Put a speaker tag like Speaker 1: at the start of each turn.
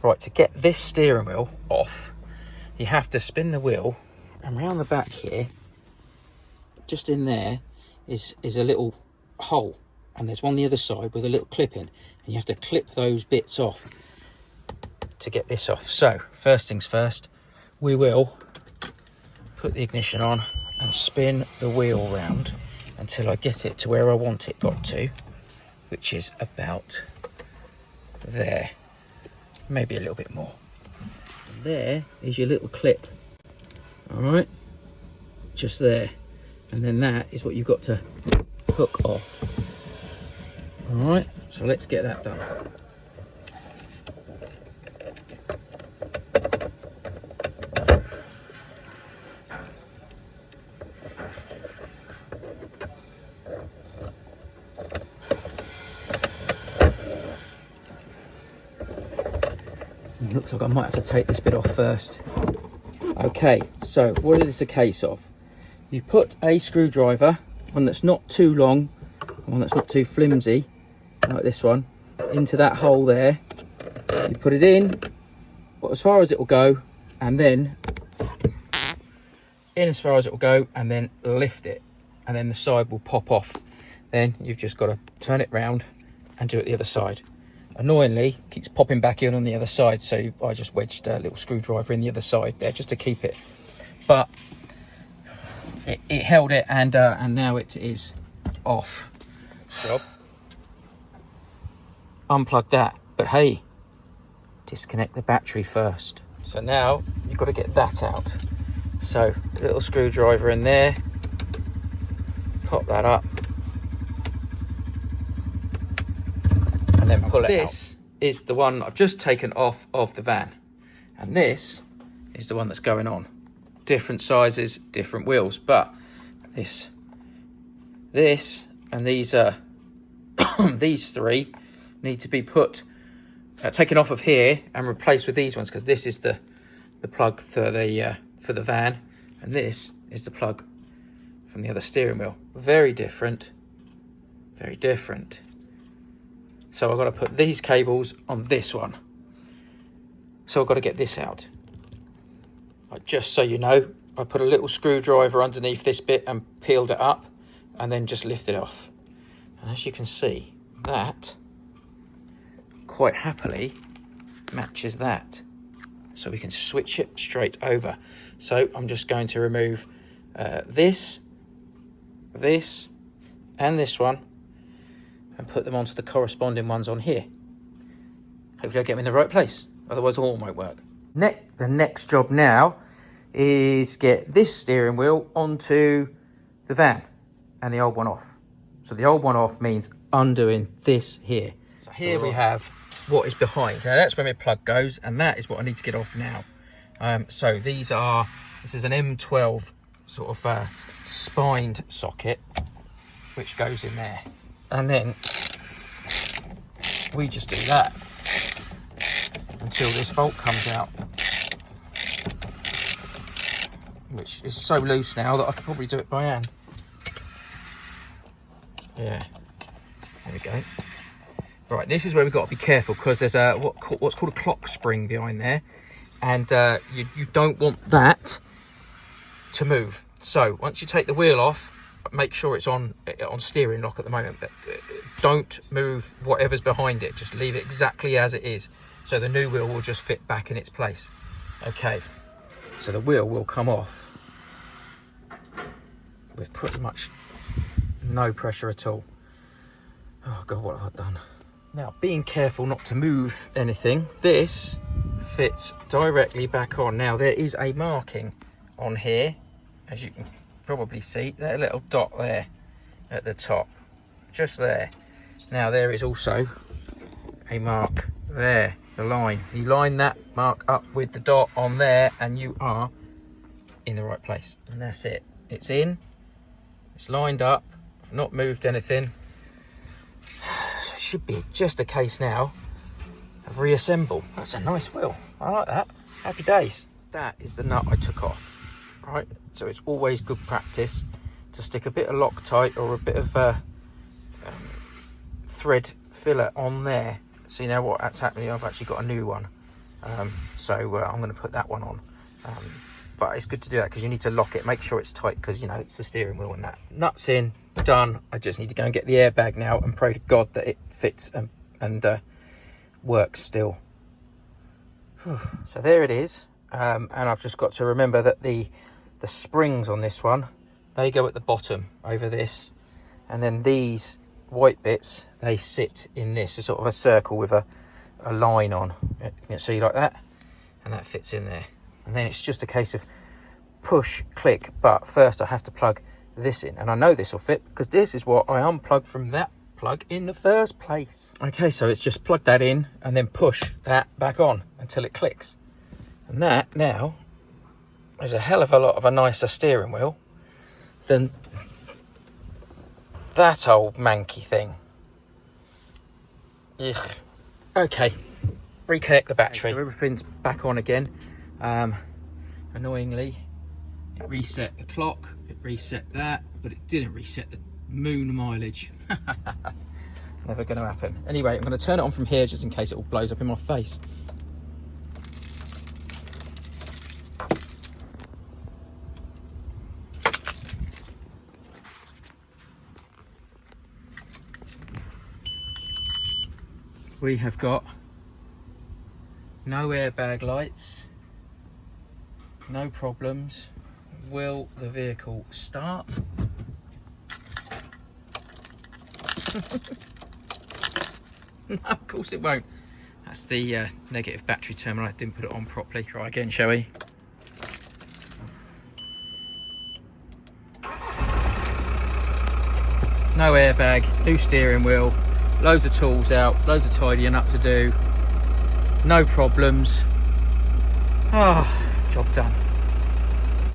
Speaker 1: Right, to get this steering wheel off, you have to spin the wheel, and round the back here, just in there, is a little hole, and there's one on the other side with a little clip in, and you have to clip those bits off to get this off. So first things first, we will put the ignition on and spin the wheel round until I get it to where I want it got to, which is about there, maybe a little bit more. And there is your little clip, all right, just there, and then that is what you've got to hook off. All right, so let's get that done. It looks like I might have to take this bit off first. Okay, so what is a case of? You put a screwdriver, one that's not too long, one that's not too flimsy, like this one, into that hole there. You put it in, but as far as it will go, and then in as far as it will go, and then lift it, and then the side will pop off. Then you've just got to turn it round and do it the other side. Annoyingly, keeps popping back in on the other side, so I just wedged a little screwdriver in the other side there just to keep it. But it held it, and now it is off. Job. Unplug that, but hey, disconnect the battery first. So now you've got to get that out. So the little screwdriver in there, pop that up, and then pull it out. This is the one I've just taken off of the van, and this is the one that's going on. Different sizes, different wheels, but this and these these three need to be put taken off of here and replaced with these ones, because this is the plug for the van, and this is the plug from the other steering wheel. Very different, very different. So I've got to put these cables on this one. So I've got to get this out. Just so you know, I put a little screwdriver underneath this bit and peeled it up, and then just lifted it off. And as you can see, that quite happily matches that. So we can switch it straight over. So I'm just going to remove this, and this one, and put them onto the corresponding ones on here. Hopefully I get them in the right place, otherwise all won't work. The next job now is get this steering wheel onto the van and the old one off. So the old one off means undoing this here. So here we have what is behind. Now that's where my plug goes, and that is what I need to get off now. So this is an M12 sort of spined socket, which goes in there. And then we just do that until this bolt comes out, which is so loose now that I could probably do it by hand. Yeah, there we go. Right, this is where we've got to be careful, because there's a what's called a clock spring behind there, and you don't want that to move. So once you take the wheel off, make sure it's on steering lock at the moment, but don't move whatever's behind it. Just leave it exactly as it is, so the new wheel will just fit back in its place. Okay, so the wheel will come off with pretty much no pressure at all. Oh God, what have I done? Now, being careful not to move anything, this fits directly back on. Now, there is a marking on here, as you can probably see, that little dot there at the top, just there. Now, there is also a mark there, the line. You line that mark up with the dot on there, and you are in the right place. And that's it. It's in, it's lined up. I've not moved anything. Should be just a case now of reassemble. That's a nice wheel. I like that. Happy days. That is the nut I took off. Right, so it's always good practice to stick a bit of Loctite or a bit of thread filler on there. See now what that's happening? I've actually got a new one So I'm going to put that one on. But it's good to do that because you need to lock it, make sure it's tight, because you know it's the steering wheel and that. Nuts in, done. I just need to go and get the airbag now and pray to God that it fits and works still. So there it is, and I've just got to remember that the springs on this one, they go at the bottom over this, and then these white bits, they sit in this. It's sort of a circle with a line on. You can see like that, and that fits in there. And then it's just a case of push, click, but first I have to plug this in. And I know this will fit because this is what I unplugged from that plug in the first place. Okay, so it's just plug that in and then push that back on until it clicks. And that now is a hell of a lot of a nicer steering wheel than that old manky thing. Ugh. Okay, reconnect the battery. Okay, so everything's back on again. Annoyingly, it reset the clock, it reset that, but it didn't reset the moon mileage. Never going to happen. Anyway, I'm going to turn it on from here just in case it all blows up in my face. We have got no airbag lights, no problems. Will the vehicle start? No, of course it won't. That's the negative battery terminal. I didn't put it on properly. Try again, shall we? No airbag, new steering wheel, loads of tools out, loads of tidying up to do. No problems. Ah, job done.